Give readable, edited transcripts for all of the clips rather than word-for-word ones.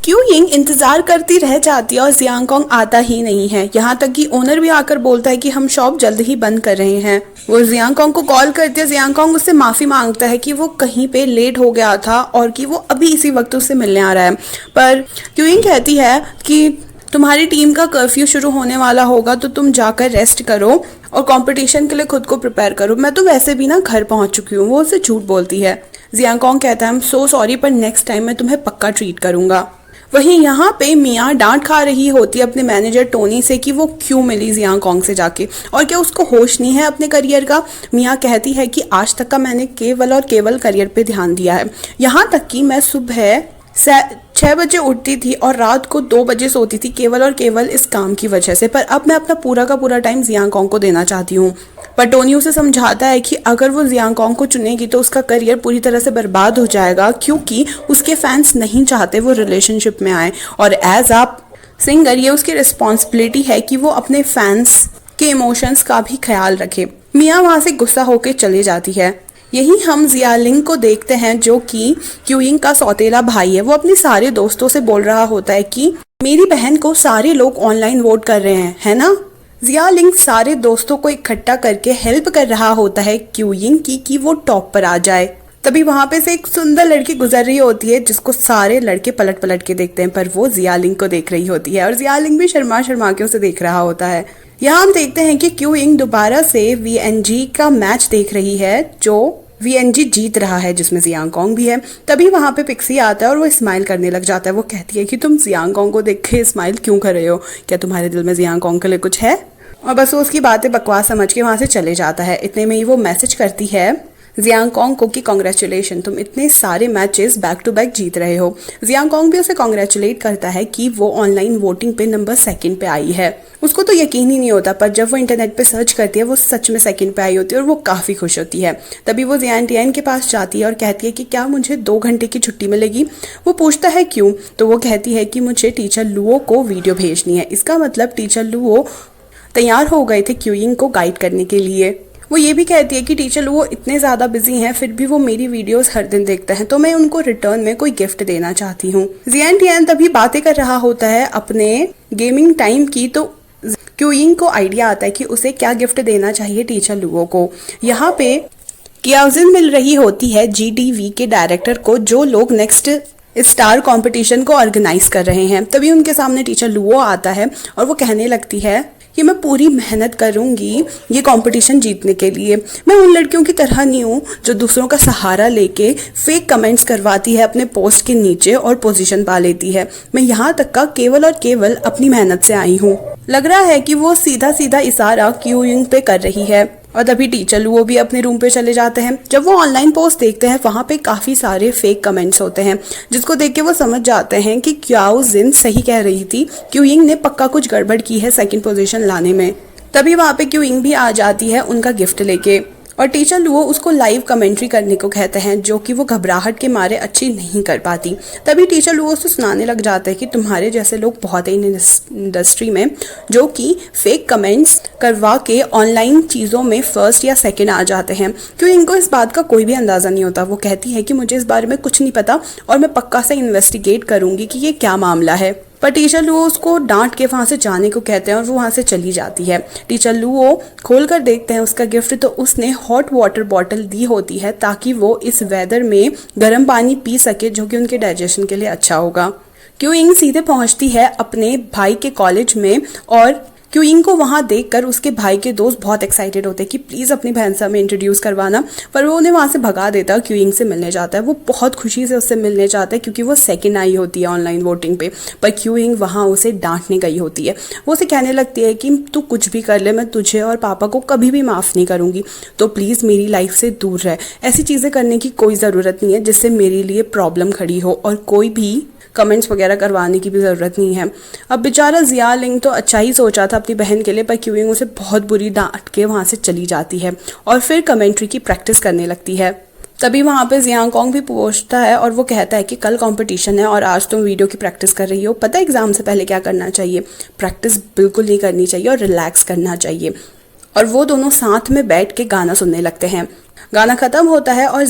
Q Ying इंतजार करती रह जाती है और जियांगकोंग आता ही नहीं है। यहाँ तक कि ओनर भी आकर बोलता है कि हम शॉप जल्द ही बंद कर रहे हैं। वो जियांगकोंग को कॉल करती है। जियांगकोंग उससे माफी मांगता है कि वो कहीं पे लेट हो गया था और कि वो अभी इसी वक्त उससे मिलने आ रहा है। पर क्यू यिंग कहती है कि तुम्हारी टीम का कर्फ्यू शुरू होने वाला होगा तो तुम जाकर रेस्ट करो और कंपटीशन के लिए खुद को प्रिपेयर करो। मैं तो वैसे भी ना घर पहुंच चुकी हूँ। वो उसे झूठ बोलती है। जियांगकोंग कहता है आई एम सो सॉरी, पर नेक्स्ट टाइम मैं तुम्हें पक्का ट्रीट करूंगा। वहीं यहाँ पे मिया डांट खा रही होती है अपने मैनेजर टोनी से कि वो क्यों मिली जियांगकोंग से जाके और क्या उसको होश नहीं है अपने करियर का। मिया कहती है कि आज तक का मैंने केवल और केवल करियर पे ध्यान दिया है। यहाँ तक कि मैं सुबह 6 बजे उठती थी और रात को 2 बजे सोती थी केवल और केवल इस काम की वजह से। पर अब मैं अपना पूरा का पूरा टाइम जियांगकोंग को देना चाहती हूँ। पर टोनी उसे समझाता है कि अगर वो जियांगकोंग को चुनेगी तो उसका करियर पूरी तरह से बर्बाद हो जाएगा, क्योंकि उसके फैंस नहीं चाहते वो रिलेशनशिप में आए और एज अ सिंगर ये उसकी रिस्पॉन्सिबिलिटी है कि वो अपने फैंस के इमोशंस का भी ख्याल रखे। मिया वहां से गुस्सा होकर चली जाती है। यही हम जियालिंग को देखते हैं जो कि क्यू यिंग का सौतेला भाई है। वो अपने सारे दोस्तों से बोल रहा होता है कि मेरी बहन को सारे लोग ऑनलाइन वोट कर रहे हैं, है ना। जियालिंग सारे दोस्तों को इकट्ठा करके हेल्प कर रहा होता है क्यू यिंग की कि वो टॉप पर आ जाए। तभी वहां पे से एक सुंदर लड़की गुजर रही होती है जिसको सारे लड़के पलट पलट के देखते हैं, पर वो जियालिंग को देख रही होती है और जियालिंग भी शर्मा शर्मा के उसे देख रहा होता है। यहाँ हम देखते हैं कि क्यू यिंग दोबारा से वीएनजी का मैच देख रही है जो वीएनजी जीत रहा है, जिसमें जियांगकोंग भी है। तभी वहां पे पिक्सी आता है और वो स्माइल करने लग जाता है। वो कहती है कि तुम जियांगकोंग को देख के स्माइल क्यों कर रहे हो, क्या तुम्हारे दिल में जियांगकोंग के लिए कुछ है। और बस वो उसकी बातें बकवास समझ के वहां से चले जाता है। इतने में ही वो मैसेज करती है जियांगकोंग को कि कांग्रेचुलेशन, तुम इतने सारे मैचेस बैक टू बैक जीत रहे हो। जियांगकोंग भी उसे कांग्रेचुलेट करता है कि वो ऑनलाइन वोटिंग पे नंबर 2 पे आई है। उसको तो यकीन ही नहीं होता, पर जब वो इंटरनेट पे सर्च करती है वो सच में 2 पे आई होती है और वो काफी खुश होती है। तभी वो जियान टियान के पास जाती है और कहती है कि क्या मुझे 2 घंटे की छुट्टी मिलेगी। वो पूछता है क्यों, तो वो कहती है कि मुझे टीचर लुओ को वीडियो भेजनी है। इसका मतलब टीचर लुओ तैयार हो गए थे क्यू यिंग को गाइड करने के लिए। वो ये भी कहती है कि टीचर वो इतने ज़्यादा बिजी हैं फिर भी वो मेरी वीडियोस हर दिन देखते हैं, तो मैं उनको रिटर्न में कोई गिफ्ट देना चाहती हूँ। जियान टियान तभी बातें कर रहा होता है अपने गेमिंग टाइम की, तो क्यू यिंग को आइडिया आता है कि उसे क्या गिफ्ट देना चाहिए टीचर लुओ को। यहाँ पे क्याओजिन मिल रही होती है जीडीवी के डायरेक्टर को, जो लोग नेक्स्ट स्टार कंपटीशन को ऑर्गेनाइज कर रहे हैं। तभी उनके सामने टीचर लुओ आता है और वो कहने लगती है कि मैं पूरी मेहनत करूंगी ये कंपटीशन जीतने के लिए। मैं उन लड़कियों की तरह नहीं हूँ जो दूसरों का सहारा लेके फेक कमेंट्स करवाती है अपने पोस्ट के नीचे और पोजीशन पा लेती है। मैं यहाँ तक का केवल और केवल अपनी मेहनत से आई हूँ। लग रहा है कि वो सीधा सीधा इशारा क्यू यिंग पे कर रही है। और तभी टीचर वो भी अपने रूम पे चले जाते हैं। जब वो ऑनलाइन पोस्ट देखते हैं वहां पे काफी सारे फेक कमेंट्स होते हैं, जिसको देख के वो समझ जाते हैं कि क्याओजिन सही कह रही थी, क्यू यिंग ने पक्का कुछ गड़बड़ की है 2nd पोजीशन लाने में। तभी वहां पे क्यू यिंग भी आ जाती है उनका गिफ्ट लेके और टीचर लुओ उसको लाइव कमेंट्री करने को कहते हैं, जो कि वो घबराहट के मारे अच्छी नहीं कर पाती। तभी टीचर लुओ उससे सुनाने लग जाते हैं कि तुम्हारे जैसे लोग बहुत है इंडस्ट्री में जो कि फेक कमेंट्स करवा के ऑनलाइन चीज़ों में 1st या 2nd आ जाते हैं। क्यों इनको इस बात का कोई भी अंदाज़ा नहीं होता। वो कहती है कि मुझे इस बारे में कुछ नहीं पता और मैं पक्का से इन्वेस्टिगेट करूंगी कि ये क्या मामला है। पर टीचर लुओ उसको डांट के वहां से जाने को कहते हैं और वो वहां से चली जाती है। टीचर लुओ खोल कर देखते हैं उसका गिफ्ट, तो उसने हॉट वाटर बॉटल दी होती है ताकि वो इस वेदर में गर्म पानी पी सके, जो कि उनके डाइजेशन के लिए अच्छा होगा। क्यू यिंग सीधे पहुंचती है अपने भाई के कॉलेज में और क्यू यिंग को वहां देखकर उसके भाई के दोस्त बहुत एक्साइटेड होते हैं कि प्लीज अपनी बहन से हमें इंट्रोड्यूस करवाना, पर वो उन्हें वहां से भगा देता है। क्यू यिंग से मिलने जाता है। वो बहुत खुशी से उससे मिलने जाता है क्योंकि वो 2nd आई होती है ऑनलाइन वोटिंग पे, पर क्यू यिंग वहां उसे डांटने गई होती है। वो उसे कहने लगती है कि तू कुछ भी कर ले, मैं तुझे और पापा को कभी भी माफ नहीं करूंगी, तो प्लीज मेरी लाइफ से दूर रह। ऐसी चीजें करने की कोई जरूरत नहीं है जिससे मेरे लिए प्रॉब्लम खड़ी हो, और कोई भी कमेंट्स वगैरह करवाने की भी ज़रूरत नहीं है। अब बेचारा जियालिंग तो अच्छा ही सोचा था अपनी बहन के लिए, पर क्यू यिंग उसे बहुत बुरी डांट के वहाँ से चली जाती है और फिर कमेंट्री की प्रैक्टिस करने लगती है। तभी वहाँ पे जियांगकोंग भी पहुँचता है और वो कहता है कि कल कंपटीशन है और आज तुम वीडियो की प्रैक्टिस कर रही हो। पता है एग्जाम से पहले क्या करना चाहिए? प्रैक्टिस बिल्कुल नहीं करनी चाहिए और रिलैक्स करना चाहिए। और वो दोनों साथ में बैठ के गाना सुनने लगते हैं। गाना खत्म होता है और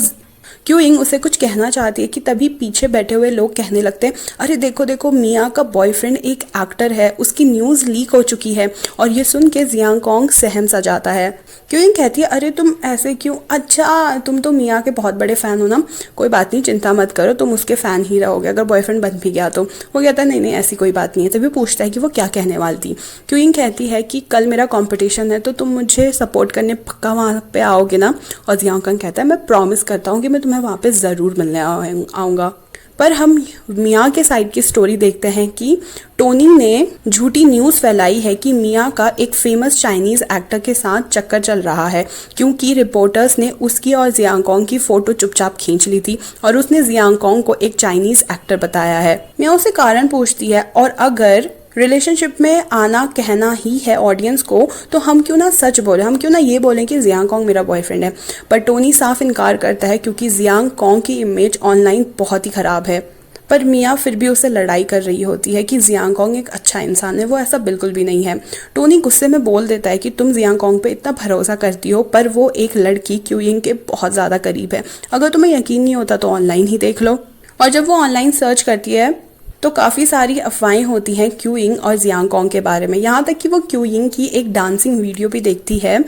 क्यूइंग उसे कुछ कहना चाहती है कि तभी पीछे बैठे हुए लोग कहने लगते हैं, अरे देखो देखो मिया का बॉयफ्रेंड एक एक्टर है, उसकी न्यूज़ लीक हो चुकी है। और ये सुन के जियांग कॉन्ग सहम सा जाता है। क्यूइंग कहती है, अरे तुम ऐसे क्यों, अच्छा तुम तो मिया के बहुत बड़े फ़ैन हो ना, कोई बात नहीं, चिंता मत करो, तुम उसके फ़ैन ही रहोगे, अगर बॉयफ्रेंड बन भी गया तो। वो कहता है नहीं नहीं ऐसी कोई बात नहीं है। तभी पूछता है कि वो क्या कहने वाली थी। क्यूइंग कहती है कि कल मेरा कंपटीशन है तो तुम मुझे सपोर्ट करने पक्का वहाँ पे आओगे ना। और जियांग कॉन्ग कहता है मैं प्रॉमिस करता हूँ कि मैं तुम्हें वहाँ पे ज़रूर मिलने आऊँगा। पर हम मिया के साइड की स्टोरी देखते हैं कि टोनी ने झूठी न्यूज़ फैलाई है कि मिया का एक फेमस चाइनीज़ एक्टर के साथ चक्कर चल रहा है, क्योंकि रिपोर्टर्स ने उसकी और जियांग कॉन्ग की फ़ोटो चुपचाप खींच ली थी और उसने जियांग कॉन्ग को एक चाइनीज़ एक्टर बताया है। मिया उससे कारण पूछती है, और अगर रिलेशनशिप में आना कहना ही है ऑडियंस को तो हम क्यों ना सच बोले, हम क्यों ना ये बोलें कि जियांग कॉन्ग मेरा बॉयफ्रेंड है। पर टोनी साफ इनकार करता है क्योंकि जियांग कॉन्ग की इमेज ऑनलाइन बहुत ही ख़राब है। पर मिया फिर भी उससे लड़ाई कर रही होती है कि जियांग कॉन्ग एक अच्छा इंसान है, वो ऐसा बिल्कुल भी नहीं है। टोनी गुस्से में बोल देता है कि तुम जियांग कॉन्ग पे इतना भरोसा करती हो, पर वो एक लड़की क्यूइंग के बहुत ज़्यादा करीब है, अगर तुम्हें यकीन नहीं होता तो ऑनलाइन ही देख लो। और जब वो ऑनलाइन सर्च करती है तो काफ़ी सारी अफवाहें होती हैं क्यूइंग और जियांग कॉन्ग के बारे में, यहाँ तक कि वो क्यूइंग की एक डांसिंग वीडियो भी देखती है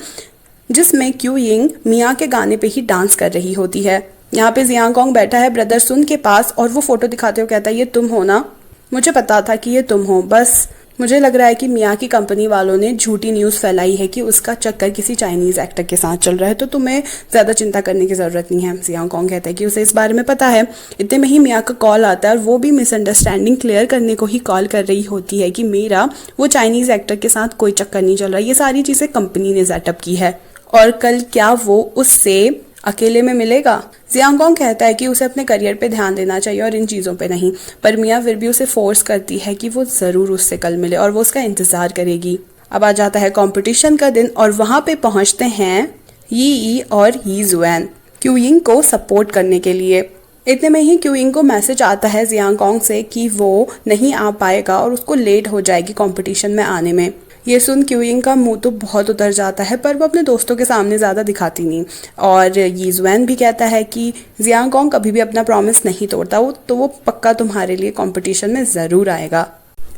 जिसमें क्यूइंग मिया के गाने पे ही डांस कर रही होती है। यहाँ पे जियांग कॉन्ग बैठा है ब्रदर सुन के पास और वो फोटो दिखाते हुए कहता है, ये तुम हो ना, मुझे पता था कि ये तुम हो, बस मुझे लग रहा है कि मिया की कंपनी वालों ने झूठी न्यूज़ फैलाई है कि उसका चक्कर किसी चाइनीज़ एक्टर के साथ चल रहा है, तो तुम्हें ज़्यादा चिंता करने की ज़रूरत नहीं है। जियांग कॉन्ग कहता है कि उसे इस बारे में पता है। इतने में ही मिया का कॉल आता है और वो भी मिसअंडरस्टैंडिंग क्लियर करने को ही कॉल कर रही होती है कि मेरा वो चाइनीज़ एक्टर के साथ कोई चक्कर नहीं चल रहा, ये सारी चीज़ें कंपनी ने सेटअप की है और कल क्या वो उससे अकेले में मिलेगा। जियांग कॉन्ग कहता है कि उसे अपने करियर पे ध्यान देना चाहिए और इन चीज़ों पे नहीं, पर मिया फिर भी उसे फोर्स करती है कि वो ज़रूर उससे कल मिले और वो उसका इंतज़ार करेगी। अब आ जाता है कंपटीशन का दिन और वहाँ पे पहुँचते हैं यी और यी जुएन क्यूइंग को सपोर्ट करने के लिए। इतने में ही क्यूइंग को मैसेज आता है जियांग कॉन्ग से कि वो नहीं आ पाएगा और उसको लेट हो जाएगी कंपटीशन में आने में। ये सुन क्यूइंग का मुंह तो बहुत उतर जाता है, पर वो अपने दोस्तों के सामने ज़्यादा दिखाती नहीं। और यी जुएन भी कहता है कि जियांग कॉन्ग कभी भी अपना प्रॉमिस नहीं तोड़ता, वो पक्का तुम्हारे लिए कंपटीशन में ज़रूर आएगा।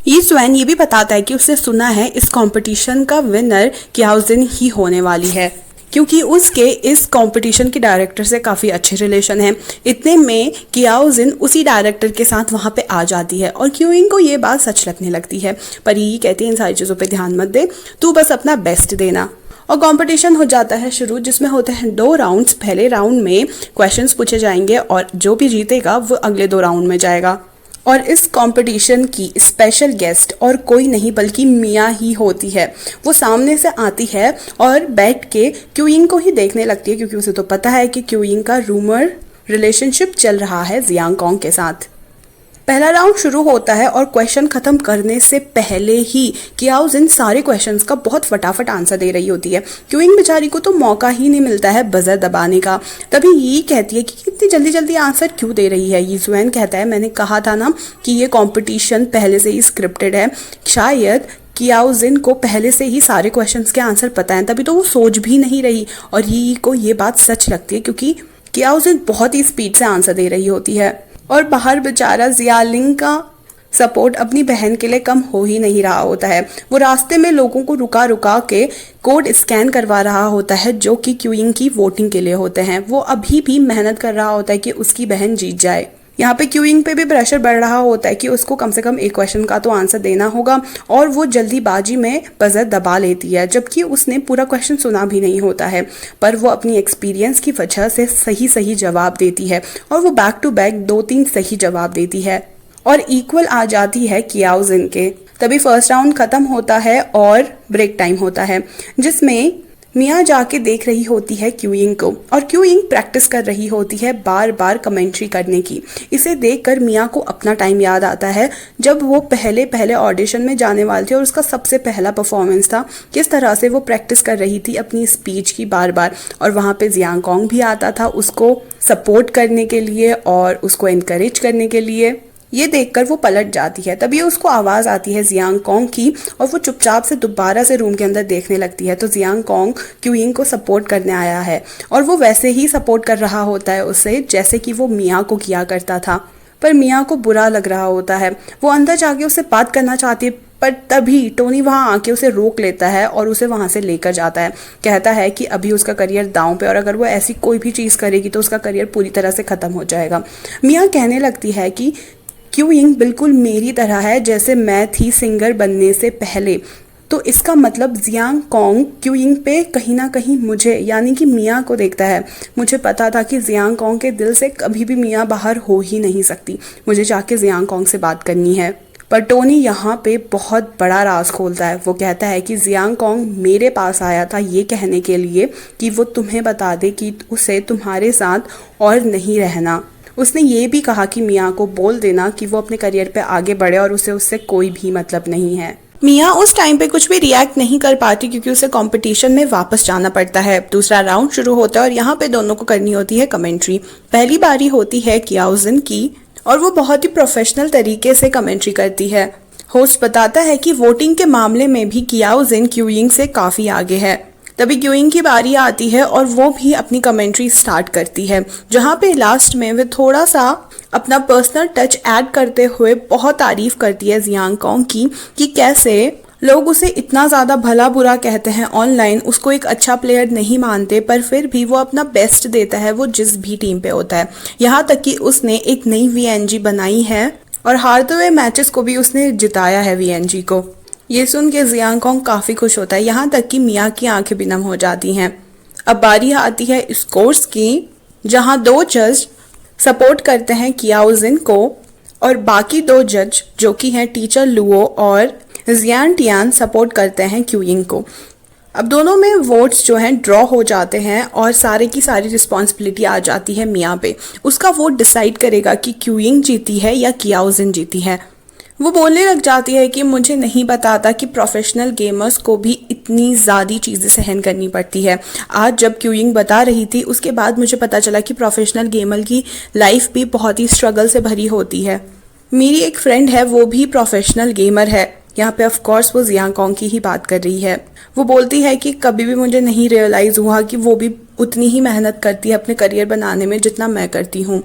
यी जुएन ये भी बताता है कि उसने सुना है इस कंपटीशन का विनर क्याओ जिन ही होने वाली है, क्योंकि उसके इस कंपटीशन के डायरेक्टर से काफ़ी अच्छे रिलेशन है। इतने में क्याओ जिन उसी डायरेक्टर के साथ वहाँ पे आ जाती है और क्यूइंग को ये बात सच लगने लगती है, पर ये कहती है इन सारी चीज़ों पे ध्यान मत दे, तू बस अपना बेस्ट देना। और कंपटीशन हो जाता है शुरू, जिसमें होते हैं 2 राउंड्स। पहले राउंड में क्वेश्चंस पूछे जाएंगे और जो भी जीतेगा वो अगले 2 राउंड में जाएगा। और इस कंपटीशन की स्पेशल गेस्ट और कोई नहीं बल्कि मिया ही होती है। वो सामने से आती है और बैठ के क्यूइंग को ही देखने लगती है, क्योंकि उसे तो पता है कि क्यूइंग का रूमर रिलेशनशिप चल रहा है जियांग कॉन्ग के साथ। पहला राउंड शुरू होता है और क्वेश्चन खत्म करने से पहले ही क्याओ जिन सारे क्वेश्चंस का बहुत फटाफट आंसर दे रही होती है। क्यूइंग बेचारी को तो मौका ही नहीं मिलता है बजर दबाने का। तभी ये कहती है कि इतनी जल्दी जल्दी आंसर क्यों दे रही है। यी जुएन कहता है मैंने कहा था ना कि ये कॉम्पिटिशन पहले से ही स्क्रिप्टेड है, शायद क्याओ जिन को पहले से ही सारे क्वेश्चंस के आंसर पता है, तभी तो वो सोच भी नहीं रही। और यी को ये बात सच लगती है क्योंकि क्याओ जिन बहुत ही स्पीड से आंसर दे रही होती है और बाहर बेचारा जियालिंग का सपोर्ट अपनी बहन के लिए कम हो ही नहीं रहा होता है। वो रास्ते में लोगों को रुका रुका के कोड स्कैन करवा रहा होता है जो कि क्यूइंग की वोटिंग के लिए होते हैं। वो अभी भी मेहनत कर रहा होता है कि उसकी बहन जीत जाए। यहाँ पे क्यूइंग पे भी प्रेशर बढ़ रहा होता है कि उसको कम से कम एक क्वेश्चन का तो आंसर देना होगा और वो जल्दीबाजी में बजर दबा लेती है, जबकि उसने पूरा क्वेश्चन सुना भी नहीं होता है। पर वो अपनी एक्सपीरियंस की वजह से सही जवाब देती है और वो बैक टू बैक 2-3 सही जवाब देती है और इक्वल आ जाती है क्याओ जिन के। तभी फर्स्ट राउंड खत्म होता है और ब्रेक टाइम होता है, जिसमें मिया जाके देख रही होती है क्यूइंग को और क्यूइंग प्रैक्टिस कर रही होती है बार बार कमेंट्री करने की। इसे देखकर मिया को अपना टाइम याद आता है जब वो पहले ऑडिशन में जाने वाली थी और उसका सबसे पहला परफॉर्मेंस था। किस तरह से वो प्रैक्टिस कर रही थी अपनी स्पीच की बार बार, और वहाँ पे जियांग कॉन्ग भी आता था उसको सपोर्ट करने के लिए और उसको इनकरेज करने के लिए। ये देखकर वो पलट जाती है। तभी उसको आवाज आती है जियांग कोंग की और वो चुपचाप से दोबारा से रूम के अंदर देखने लगती है। तो जियांग कोंग क्यूइंग को सपोर्ट करने आया है और वो वैसे ही सपोर्ट कर रहा होता है उसे जैसे कि वो मिया को किया करता था। पर मिया को बुरा लग रहा होता है। वो अंदर जाके उससे बात करना चाहती है, पर तभी टोनी वहां आके उसे रोक लेता है और उसे वहां से लेकर जाता है। कहता है कि अभी उसका करियर दांव पे और अगर वो ऐसी कोई भी चीज करेगी तो उसका करियर पूरी तरह से खत्म हो जाएगा। मिया कहने लगती है कि क्यूइंग बिल्कुल मेरी तरह है जैसे मैं थी सिंगर बनने से पहले। तो इसका मतलब जियांग कोंग क्यूइंग पे कहीं ना कहीं मुझे यानी कि मिया को देखता है। मुझे पता था कि जियांग कोंग के दिल से कभी भी मिया बाहर हो ही नहीं सकती। मुझे जाके जियांग कोंग से बात करनी है। पर टोनी यहाँ पे बहुत बड़ा राज खोलता है। वो कहता है कि जियांग कोंग मेरे पास आया था ये कहने के लिए कि वो तुम्हें बता दे कि उसे तुम्हारे साथ और नहीं रहना। उसने ये भी कहा कि मिया को बोल देना कि वो अपने करियर पे आगे बढ़े और उसे उससे कोई भी मतलब नहीं है। मिया उस टाइम पे कुछ भी रिएक्ट नहीं कर पाती क्योंकि उसे कंपटीशन में वापस जाना पड़ता है। दूसरा राउंड शुरू होता है और यहाँ पे दोनों को करनी होती है कमेंट्री। पहली बारी होती है कियाओजिन की और वो बहुत ही प्रोफेशनल तरीके से कमेंट्री करती है। होस्ट बताता है कि वोटिंग के मामले में भी कियाओजिन क्यूइंग से काफी आगे है। तभी क्यूइंग की बारी आती है और वो भी अपनी कमेंट्री स्टार्ट करती है, जहाँ पे लास्ट में वे थोड़ा सा अपना पर्सनल टच ऐड करते हुए बहुत तारीफ करती है जियांग कोंग की कि कैसे लोग उसे इतना ज़्यादा भला बुरा कहते हैं ऑनलाइन, उसको एक अच्छा प्लेयर नहीं मानते, पर फिर भी वो अपना बेस्ट देता है वो जिस भी टीम पे होता है। यहाँ तक कि उसने एक नई वीएनजी बनाई है और हारते हुए मैचेस को भी उसने जिताया है वीएनजी को। ये सुन के जियांग कोंग काफ़ी खुश होता है, यहाँ तक कि मिया की आंखें भी नम हो जाती हैं। अब बारी आती है स्कोर्स की, जहाँ 2 जज सपोर्ट करते हैं कियाओजिन को और बाकी 2 जज जो कि हैं टीचर लुओ और जियान टियान सपोर्ट करते हैं क्यूइंग को। अब दोनों में वोट्स जो हैं ड्रॉ हो जाते हैं और सारे की सारी रिस्पॉन्सिबिलिटी आ जाती है मिया पे। उसका वोट डिसाइड करेगा कि क्यूइंग जीती है या कियाओजिन जीती है। वो बोलने लग जाती है कि मुझे नहीं पता था कि प्रोफेशनल गेमर्स को भी इतनी ज़्यादा चीज़ें सहन करनी पड़ती है। आज जब क्यूइंग बता रही थी उसके बाद मुझे पता चला कि प्रोफेशनल गेमर की लाइफ भी बहुत ही स्ट्रगल से भरी होती है। मेरी एक फ्रेंड है वो भी प्रोफेशनल गेमर है। यहाँ पे ऑफ कोर्स वो जियांग कोंग की ही बात कर रही है। वो बोलती है कि कभी भी मुझे नहीं रियलाइज़ हुआ कि वो भी उतनी ही मेहनत करती है अपने करियर बनाने में जितना मैं करती हूँ।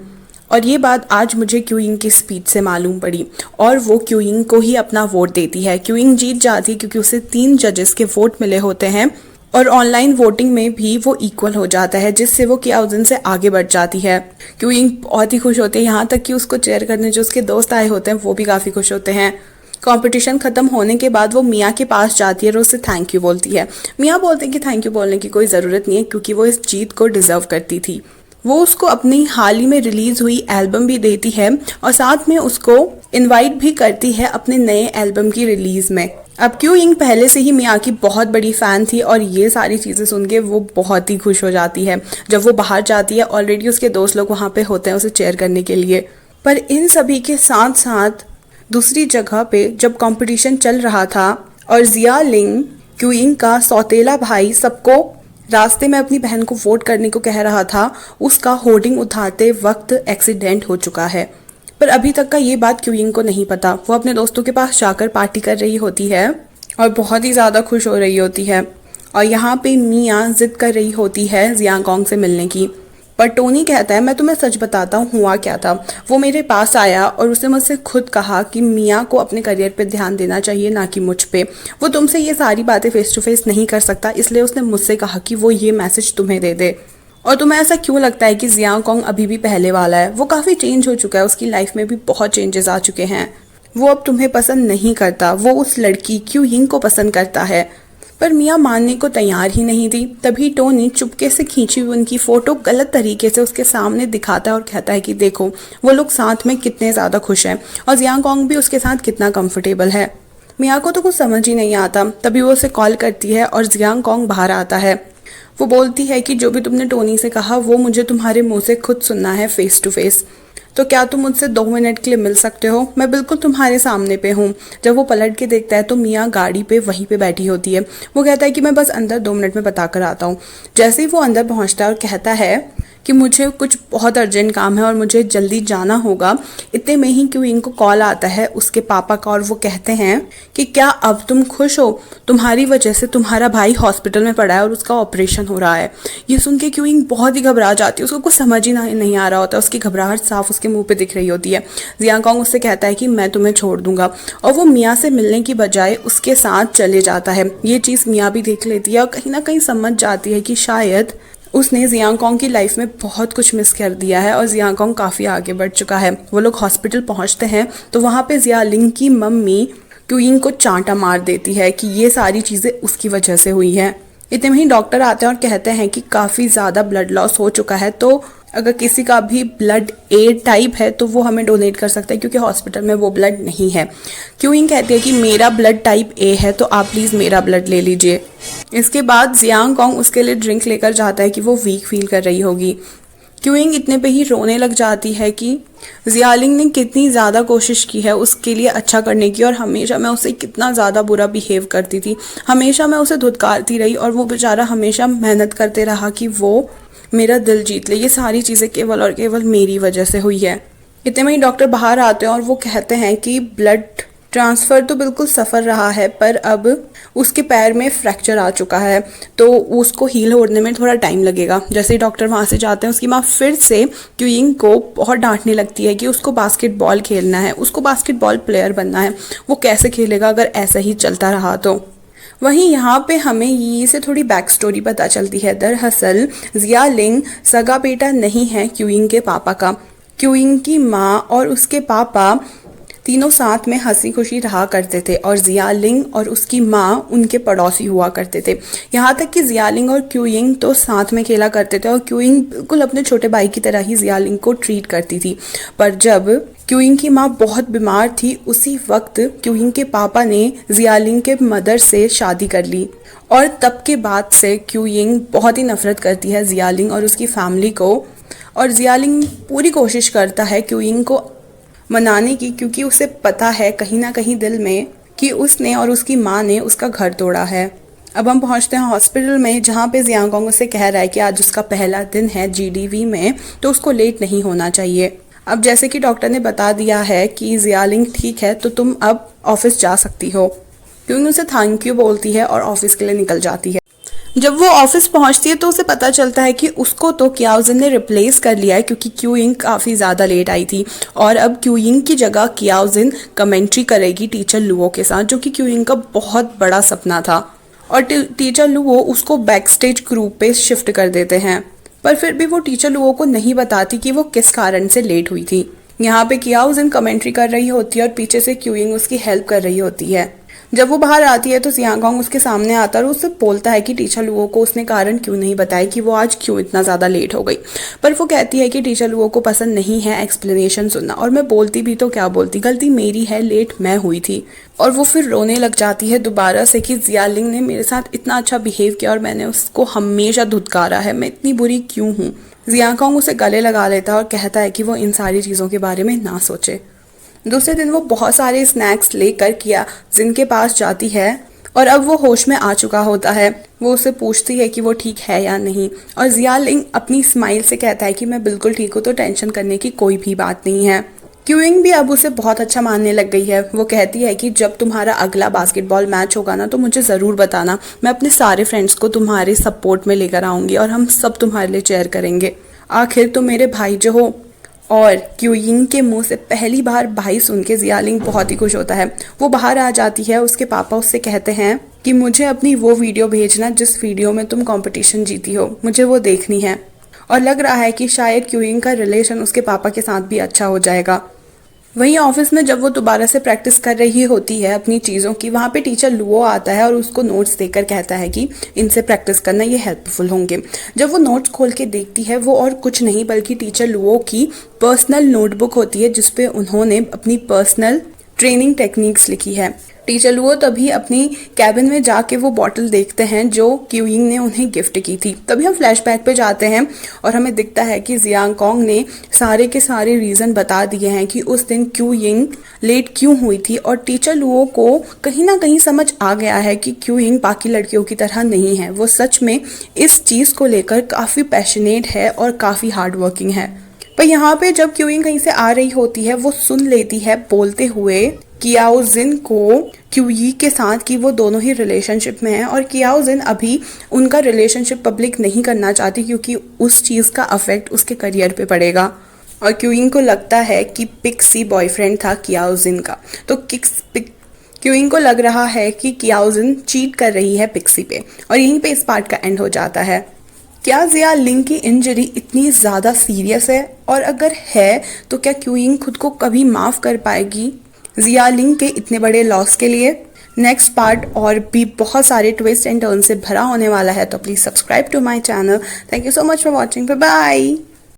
और ये बात आज मुझे क्यूइंग की स्पीच से मालूम पड़ी और वो क्यूइंग को ही अपना वोट देती है। क्यूइंग जीत जाती है क्योंकि उसे 3 जजेस के वोट मिले होते हैं और ऑनलाइन वोटिंग में भी वो इक्वल हो जाता है, जिससे वो कियाओजिन से आगे बढ़ जाती है। क्यूइंग बहुत ही खुश होती है, यहाँ तक कि उसको चेयर करने जो उसके दोस्त आए होते हैं वो भी काफ़ी खुश होते हैं। कंपटीशन खत्म होने के बाद वो मिया के पास जाती है और उससे थैंक यू बोलती है। मिया बोलते हैं कि थैंक यू बोलने की कोई ज़रूरत नहीं है क्योंकि वो इस जीत को डिजर्व करती थी। वो उसको अपनी हाल ही में रिलीज हुई एल्बम भी देती है और साथ में उसको इनवाइट भी करती है अपने नए एल्बम की रिलीज में। अब क्यूइंग पहले से ही मिया की बहुत बड़ी फैन थी और ये सारी चीज़ें सुन के वो बहुत ही खुश हो जाती है। जब वो बाहर जाती है ऑलरेडी उसके दोस्त लोग वहाँ पे होते हैं उसे चेयर करने के लिए। पर इन सभी के साथ साथ दूसरी जगह पे जब कंपटीशन चल रहा था और जिया लिंग क्यूइंग का सौतेला भाई सबको रास्ते में अपनी बहन को वोट करने को कह रहा था, उसका होर्डिंग उठाते वक्त एक्सीडेंट हो चुका है। पर अभी तक का ये बात क्यूइंग को नहीं पता। वो अपने दोस्तों के पास जाकर पार्टी कर रही होती है और बहुत ही ज़्यादा खुश हो रही होती है। और यहाँ पे मिया जिद कर रही होती है जियांग कोंग से मिलने की। पर टोनी कहता है मैं तुम्हें सच बताता हूँ हुआ क्या था। वो मेरे पास आया और उसने मुझसे खुद कहा कि मिया को अपने करियर पे ध्यान देना चाहिए ना कि मुझ पे। वो तुमसे ये सारी बातें फेस टू फेस नहीं कर सकता, इसलिए उसने मुझसे कहा कि वो ये मैसेज तुम्हें दे दे। और तुम्हें ऐसा क्यों लगता है कि जियांग कोंग अभी भी पहले वाला है? वो काफ़ी चेंज हो चुका है, उसकी लाइफ में भी बहुत चेंजेस आ चुके हैं। वो अब तुम्हें पसंद नहीं करता, वो उस लड़की क्यूइंग को पसंद करता है। पर मिया मानने को तैयार ही नहीं थी। तभी टोनी चुपके से खींची हुई उनकी फोटो गलत तरीके से उसके सामने दिखाता है और कहता है कि देखो वो लोग साथ में कितने ज़्यादा खुश हैं और जियांग कोंग भी उसके साथ कितना कंफर्टेबल है। मिया को तो कुछ समझ ही नहीं आता। तभी वो उसे कॉल करती है और जियांग कोंग बाहर आता है। वो बोलती है कि जो भी तुमने टोनी से कहा वो मुझे तुम्हारे मुँह से खुद सुनना है फेस टू फेस। तो क्या तुम मुझसे 2 मिनट के लिए मिल सकते हो? मैं बिल्कुल तुम्हारे सामने पे हूँ। जब वो पलट के देखता है तो मिया गाड़ी पे वहीं पे बैठी होती है। वो कहता है कि मैं बस अंदर 2 मिनट में बता कर आता हूँ। जैसे ही वो अंदर पहुँचता है और कहता है कि मुझे कुछ बहुत अर्जेंट काम है और मुझे जल्दी जाना होगा। इतने में ही क्यूइंग को कॉल आता है उसके पापा का और वो कहते हैं कि क्या अब तुम खुश हो, तुम्हारी वजह से तुम्हारा भाई हॉस्पिटल में पड़ा है और उसका ऑपरेशन हो रहा है। ये सुन के क्यूइंग बहुत ही घबरा जाती है, उसको कुछ समझ ही नहीं आ रहा होता, उसकी घबराहट साफ उसके मुंह पे दिख रही होती है। जियांग कांग उससे कहता है कि मैं तुम्हें छोड़ दूंगा और वो मियाँ से मिलने की बजाय उसके साथ चले जाता है। ये चीज़ मियाँ भी देख लेती है और कहीं ना कहीं समझ जाती है कि शायद उसने जियांग कांग की लाइफ में बहुत कुछ मिस कर दिया है और जियांग कांग काफ़ी आगे बढ़ चुका है। वो लोग हॉस्पिटल पहुंचते हैं तो वहाँ पे जियालिंग की मम्मी क्यूइंग को चांटा मार देती है कि ये सारी चीज़ें उसकी वजह से हुई हैं। इतने में ही डॉक्टर आते हैं और कहते हैं कि काफ़ी ज़्यादा ब्लड लॉस हो चुका है, तो अगर किसी का भी ब्लड ए टाइप है तो वो हमें डोनेट कर सकता है क्योंकि हॉस्पिटल में वो ब्लड नहीं है। क्यूइंग कहती है कि मेरा ब्लड टाइप ए है तो आप प्लीज़ मेरा ब्लड ले लीजिए। इसके बाद जियांग कांग उसके लिए ड्रिंक लेकर जाता है कि वो वीक फील कर रही होगी। क्यूइंग इतने पे ही रोने लग जाती है कि जियालिंग ने कितनी ज़्यादा कोशिश की है उसके लिए अच्छा करने की और हमेशा मैं उसे कितना ज़्यादा बुरा बिहेव करती थी, हमेशा मैं उसे धुतकारती रही और वो बेचारा हमेशा मेहनत करते रहा कि वो मेरा दिल जीत ले। ये सारी चीज़ें केवल और केवल मेरी वजह से हुई है। इतने में ही डॉक्टर बाहर आते हैं और वो कहते हैं कि ब्लड ट्रांसफ़र तो बिल्कुल सफल रहा है पर अब उसके पैर में फ्रैक्चर आ चुका है तो उसको हील होने में थोड़ा टाइम लगेगा। जैसे ही डॉक्टर वहाँ से जाते हैं उसकी माँ फिर से क्यूइंग को बहुत डांटने लगती है कि उसको बास्केटबॉल खेलना है, उसको बास्केटबॉल प्लेयर बनना है, वो कैसे खेलेगा अगर ऐसा ही चलता रहा तो। वहीं यहाँ पे हमें ये से थोड़ी बैक स्टोरी पता चलती है। दरअसल जियालिंग सगा बेटा नहीं है क्यूइंग के पापा का। क्यूइंग की माँ और उसके पापा तीनों साथ में हंसी खुशी रहा करते थे और जियालिंग और उसकी माँ उनके पड़ोसी हुआ करते थे। यहाँ तक कि जियालिंग और क्यूइंग तो साथ में खेला करते थे और क्यूइंग बिल्कुल अपने छोटे भाई की तरह ही जियालिंग को ट्रीट करती थी। पर जब क्यूइंग की माँ बहुत बीमार थी उसी वक्त क्यूइंग के पापा ने जियालिंग के मदर से शादी कर ली और तब के बाद से क्यूइंग बहुत ही नफरत करती है जियालिंग और उसकी फैमिली को। और जियालिंग पूरी कोशिश करता है क्यूइंग को मनाने की क्योंकि उसे पता है कहीं ना कहीं दिल में कि उसने और उसकी माँ ने उसका घर तोड़ा है। अब हम पहुंचते हैं हॉस्पिटल में जहाँ पे जियांग कांग उसे कह रहा है कि आज उसका पहला दिन है जीडीवी में तो उसको लेट नहीं होना चाहिए। अब जैसे कि डॉक्टर ने बता दिया है कि जियालिंग ठीक है तो तुम अब ऑफिस जा सकती हो। क्योंकि उसे थैंक यू बोलती है और ऑफिस के लिए निकल जाती है। जब वो ऑफिस पहुंचती है तो उसे पता चलता है कि उसको तो कियाओजिन ने रिप्लेस कर लिया है क्योंकि क्यूइंग काफ़ी ज़्यादा लेट आई थी और अब क्यूइंग की जगह कियाओजिन कमेंट्री करेगी टीचर लुओ के साथ, जो कि क्यूइंग का बहुत बड़ा सपना था। और टीचर लुओ उसको बैक स्टेज ग्रुप पे शिफ्ट कर देते हैं पर फिर भी वो टीचर लुओ को नहीं बताती कि वो किस कारण से लेट हुई थी। यहाँ पे कियाओजिन कमेंट्री कर रही होती है और पीछे से क्यूइंग उसकी हेल्प कर रही होती है। जब वो बाहर आती है तो जियांग कांग उसके सामने आता है और उससे बोलता है कि टीचर लुओ को उसने कारण क्यों नहीं बताया कि वो आज क्यों इतना ज़्यादा लेट हो गई। पर वो कहती है कि टीचर लुओ को पसंद नहीं है एक्सप्लेनेशन सुनना और मैं बोलती भी तो क्या बोलती, गलती मेरी है, लेट मैं हुई थी। और वो फिर रोने लग जाती है दोबारा से कि जियालिंग ने मेरे साथ इतना अच्छा बिहेव किया और मैंने उसको हमेशा धुतकारा है, मैं इतनी बुरी क्यों हूँ। जियांग कांग उसे गले लगा लेता है और कहता है कि वो इन सारी चीज़ों के बारे में ना सोचे। दूसरे दिन वो बहुत सारे स्नैक्स लेकर कियाओजिन के पास जाती है और अब वो होश में आ चुका होता है। वो उससे पूछती है कि वो ठीक है या नहीं और जियालिंग अपनी स्माइल से कहता है कि मैं बिल्कुल ठीक हूँ तो टेंशन करने की कोई भी बात नहीं है। क्यूइंग भी अब उसे बहुत अच्छा मानने लग गई है। वो कहती है कि जब तुम्हारा अगला बास्केटबॉल मैच होगा ना तो मुझे ज़रूर बताना, मैं अपने सारे फ्रेंड्स को तुम्हारे सपोर्ट में लेकर आऊँगी और हम सब तुम्हारे लिए चेयर करेंगे। आखिर तुम मेरे भाई जो हो। और क्यूइंग के मुंह से पहली बार भाई सुन के जियालिंग बहुत ही खुश होता है। वो बाहर आ जाती है, उसके पापा उससे कहते हैं कि मुझे अपनी वो वीडियो भेजना जिस वीडियो में तुम कंपटीशन जीती हो, मुझे वो देखनी है। और लग रहा है कि शायद क्यूइंग का रिलेशन उसके पापा के साथ भी अच्छा हो जाएगा। वहीं ऑफिस में जब वो दोबारा से प्रैक्टिस कर रही होती है अपनी चीज़ों की, वहाँ पे टीचर लुओ आता है और उसको नोट्स देकर कहता है कि इनसे प्रैक्टिस करना, ये हेल्पफुल होंगे। जब वो नोट्स खोल के देखती है वो और कुछ नहीं बल्कि टीचर लुओ की पर्सनल नोटबुक होती है जिसपे उन्होंने अपनी पर्सनल ट्रेनिंग टेक्निक्स लिखी है। टीचर लुओ तभी अपनी कैबिन में जाके वो बॉटल देखते हैं जो क्यूइंग ने उन्हें गिफ्ट की थी। तभी हम फ्लैशबैक पे जाते हैं और हमें दिखता है कि जियांग कोंग ने सारे के सारे रीजन बता दिए हैं कि उस दिन क्यूइंग लेट क्यों हुई थी, और टीचर लुओ को कहीं ना कहीं समझ आ गया है कि क्यूइंग बाकी लड़कियों की तरह नहीं है। वो सच में इस चीज को लेकर काफी पैशनेट है और काफी हार्ड वर्किंग है। पर यहाँ पे जब क्यूइंग कहीं से आ रही होती है, वो सुन लेती है बोलते हुए कियाओ जिन को क्यूई के साथ कि वो दोनों ही रिलेशनशिप में हैं, और कियाओ जिन अभी उनका रिलेशनशिप पब्लिक नहीं करना चाहती क्योंकि उस चीज़ का अफेक्ट उसके करियर पे पड़ेगा। और क्यूइंग को लगता है कि पिक्सी बॉयफ्रेंड था कियाओ जिन का, तो क्यूइंग को लग रहा है कि कियाओ जिन चीट कर रही है पिक्सी पे, और यहीं पे इस पार्ट का एंड हो जाता है। क्या जिया लिंग की इंजरी इतनी ज़्यादा सीरियस है, और अगर है तो क्या क्यूइंग खुद को कभी माफ़ कर पाएगी जिया लिंग के इतने बड़े लॉस के लिए? नेक्स्ट पार्ट और भी बहुत सारे ट्विस्ट एंड टर्न से भरा होने वाला है, तो please subscribe to my channel. Thank you so much for watching. Bye bye.